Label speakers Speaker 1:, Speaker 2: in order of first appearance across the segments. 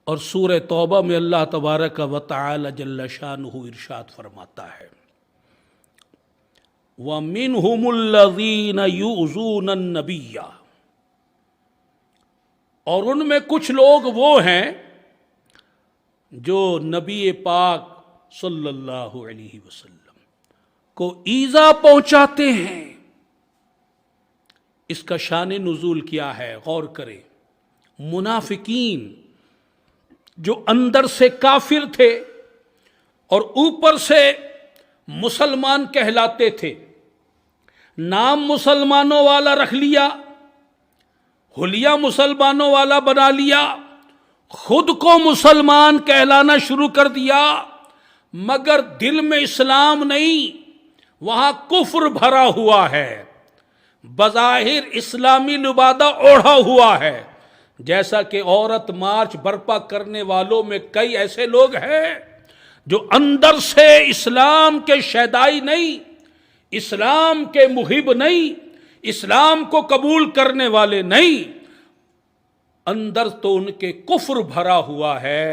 Speaker 1: اور سورہ توبہ میں اللہ تبارک و تعالی جل شانہ ارشاد فرماتا ہے وَمِنْهُمُ الَّذِينَ يُؤْذُونَ النَّبِيَّ، اور ان میں کچھ لوگ وہ ہیں جو نبی پاک صلی اللہ علیہ وسلم کو ایذا پہنچاتے ہیں۔ اس کا شان نزول کیا ہے؟ غور کریں۔ منافقین جو اندر سے کافر تھے اور اوپر سے مسلمان کہلاتے تھے، نام مسلمانوں والا رکھ لیا، حلیہ مسلمانوں والا بنا لیا، خود کو مسلمان کہلانا شروع کر دیا، مگر دل میں اسلام نہیں، وہاں کفر بھرا ہوا ہے، بظاہر اسلامی لبادہ اوڑھا ہوا ہے۔ جیسا کہ عورت مارچ برپا کرنے والوں میں کئی ایسے لوگ ہیں جو اندر سے اسلام کے شیدائی نہیں، اسلام کے محب نہیں، اسلام کو قبول کرنے والے نہیں، اندر تو ان کے کفر بھرا ہوا ہے،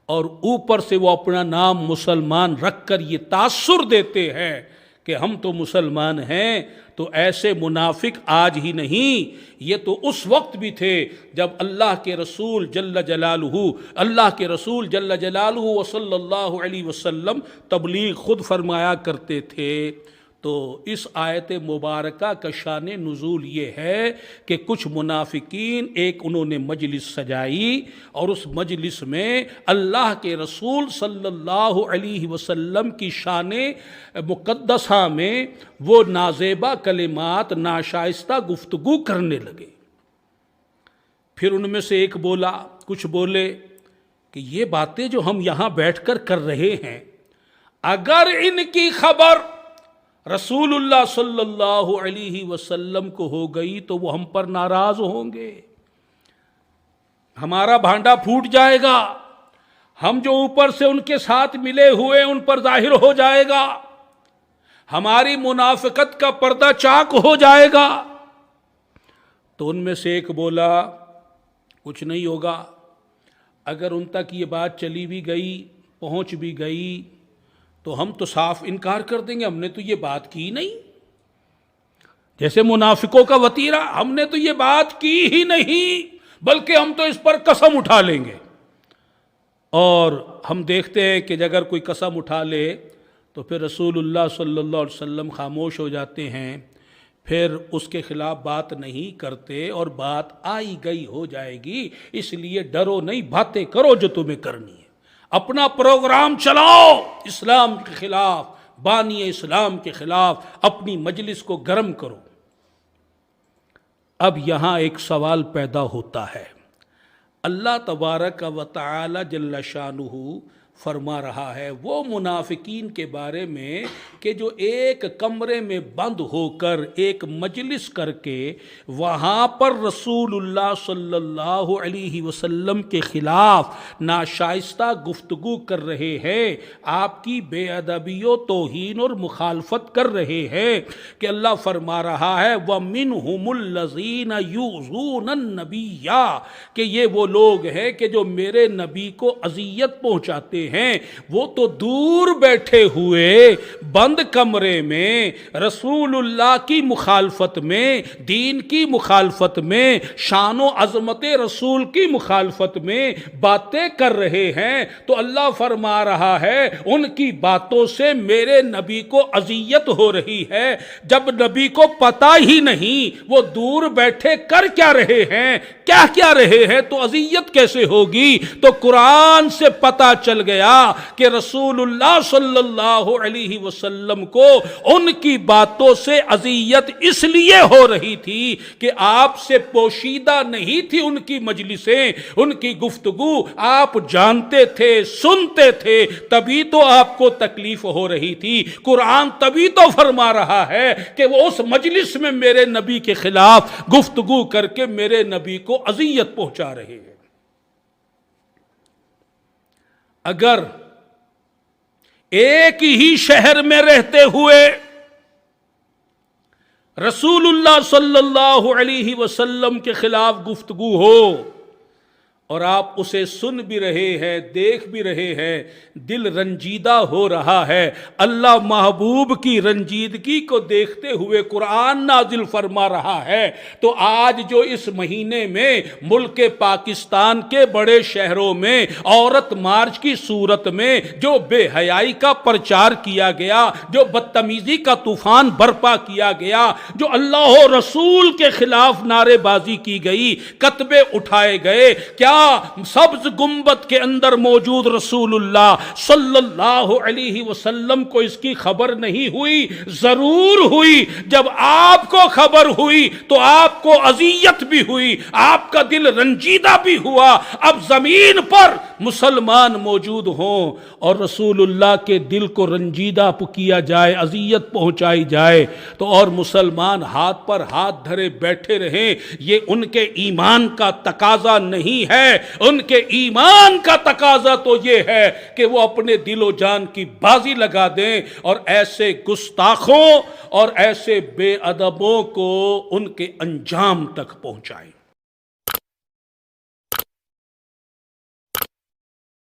Speaker 1: اور اوپر سے وہ اپنا نام مسلمان رکھ کر یہ تاثر دیتے ہیں کہ ہم تو مسلمان ہیں۔ تو ایسے منافق آج ہی نہیں، یہ تو اس وقت بھی تھے جب اللہ کے رسول جل جلالہ وصلی اللہ علیہ وسلم تبلیغ خود فرمایا کرتے تھے۔ تو اس آیت مبارکہ کا شان نزول یہ ہے کہ کچھ منافقین انہوں نے مجلس سجائی، اور اس مجلس میں اللہ کے رسول صلی اللہ علیہ وسلم کی شان مقدسہ میں وہ نازیبہ کلمات، ناشائستہ گفتگو کرنے لگے۔ پھر ان میں سے ایک بولا، کچھ بولے کہ یہ باتیں جو ہم یہاں بیٹھ کر کر رہے ہیں، اگر ان کی خبر رسول اللہ صلی اللہ علیہ وسلم کو ہو گئی تو وہ ہم پر ناراض ہوں گے، ہمارا بھانڈا پھوٹ جائے گا، ہم جو اوپر سے ان کے ساتھ ملے ہوئے ان پر ظاہر ہو جائے گا، ہماری منافقت کا پردہ چاک ہو جائے گا۔ تو ان میں سے ایک بولا کچھ نہیں ہوگا، اگر ان تک یہ بات چلی بھی گئی، پہنچ بھی گئی، تو ہم تو صاف انکار کر دیں گے، ہم نے تو یہ بات کی نہیں، جیسے منافقوں کا وتیرہ، ہم نے تو یہ بات کی ہی نہیں، بلکہ ہم تو اس پر قسم اٹھا لیں گے۔ اور ہم دیکھتے ہیں کہ اگر کوئی قسم اٹھا لے تو پھر رسول اللہ صلی اللہ علیہ وسلم خاموش ہو جاتے ہیں، پھر اس کے خلاف بات نہیں کرتے، اور بات آئی گئی ہو جائے گی۔ اس لیے ڈرو نہیں، باتیں کرو جو تمہیں کرنی ہے، اپنا پروگرام چلاؤ اسلام کے خلاف، بانی اسلام کے خلاف، اپنی مجلس کو گرم کرو۔ اب یہاں ایک سوال پیدا ہوتا ہے، اللہ تبارک و تعالی جل شانہ فرما رہا ہے وہ منافقین کے بارے میں کہ جو ایک کمرے میں بند ہو کر ایک مجلس کر کے وہاں پر رسول اللہ صلی اللہ علیہ وسلم کے خلاف ناشائستہ گفتگو کر رہے ہیں، آپ کی بے ادبی و توہین اور مخالفت کر رہے ہیں، کہ اللہ فرما رہا ہے وَمِنْهُمُ الَّذِينَ يُؤْذُونَ النَّبِيَّ، کہ یہ وہ لوگ ہیں کہ جو میرے نبی کو اذیت پہنچاتے ہیں، وہ تو دور بیٹھے ہوئے بند کمرے میں رسول اللہ کی مخالفت میں، دین کی مخالفت میں، شان و عظمت رسول کی مخالفت میں باتیں کر رہے ہیں۔ تو اللہ فرما رہا ہے ان کی باتوں سے میرے نبی کو اذیت ہو رہی ہے، جب نبی کو پتہ ہی نہیں وہ دور بیٹھے کر کیا رہے ہیں، کیا رہے ہیں، تو اذیت کیسے ہوگی؟ تو قرآن سے پتہ چل گیا کہ رسول اللہ صلی اللہ علیہ وسلم کو ان کی باتوں سے اذیت اس لیے ہو رہی تھی کہ آپ سے پوشیدہ نہیں تھی ان کی مجلسیں، ان کی گفتگو آپ جانتے تھے، سنتے تھے، تبھی تو آپ کو تکلیف ہو رہی تھی۔ قرآن تبھی تو فرما رہا ہے کہ وہ اس مجلس میں میرے نبی کے خلاف گفتگو کر کے میرے نبی کو اذیت پہنچا رہے ہیں۔ اگر ایک ہی شہر میں رہتے ہوئے رسول اللہ صلی اللہ علیہ وسلم کے خلاف گفتگو ہو، اور آپ اسے سن بھی رہے ہیں، دیکھ بھی رہے ہیں، دل رنجیدہ ہو رہا ہے۔ اللہ محبوب کی رنجیدگی کو دیکھتے ہوئے قرآن نازل فرما رہا ہے۔ تو آج جو اس مہینے میں ملک پاکستان کے بڑے شہروں میں عورت مارچ کی صورت میں جو بے حیائی کا پرچار کیا گیا، جو بدتمیزی کا طوفان برپا کیا گیا، جو اللہ و رسول کے خلاف نعرے بازی کی گئی، کتبے اٹھائے گئے، کیا سبز گنبد کے اندر موجود رسول اللہ صلی اللہ علیہ وسلم کو اس کی خبر نہیں ہوئی؟ ضرور ہوئی۔ جب آپ کو خبر ہوئی تو آپ کو اذیت بھی ہوئی، آپ کا دل رنجیدہ بھی ہوا۔ اب زمین پر مسلمان موجود ہوں اور رسول اللہ کے دل کو رنجیدہ کیا جائے، اذیت پہنچائی جائے تو اور مسلمان ہاتھ پر ہاتھ دھرے بیٹھے رہیں، یہ ان کے ایمان کا تقاضا نہیں ہے۔ ان کے ایمان کا تقاضا تو یہ ہے کہ وہ اپنے دل و جان کی بازی لگا دیں اور ایسے گستاخوں اور ایسے بے ادبوں کو ان کے انجام تک پہنچائیں۔